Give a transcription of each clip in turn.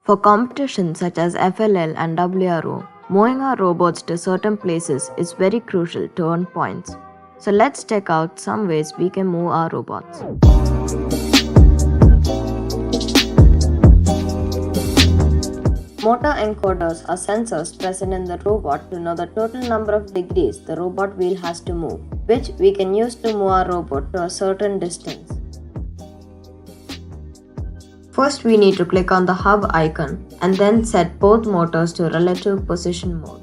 For competitions such as FLL and WRO, moving our robots to certain places is very crucial to earn points. So let's check out some ways we can move our robots. Motor encoders are sensors present in the robot to know the total number of degrees the robot wheel has to move, which we can use to move our robot to a certain distance. First, we need to click on the hub icon and then set both motors to relative position mode.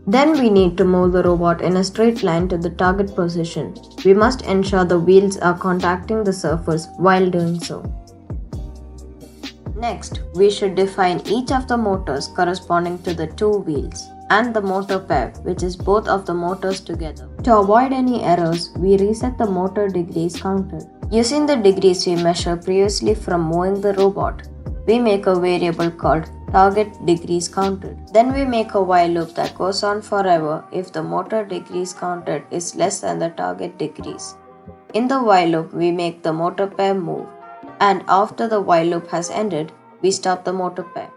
Then we need to move the robot in a straight line to the target position. We must ensure the wheels are contacting the surface while doing so. Next, we should define each of the motors corresponding to the two wheels and the motor pair, which is both of the motors together. To avoid any errors, we reset the motor degrees counted. Using the degrees we measured previously from moving the robot, we make a variable called target degrees counted. Then we make a while loop that goes on forever if the motor degrees counted is less than the target degrees. In the while loop, we make the motor pair move, and after the while loop has ended, we stop the motor pair.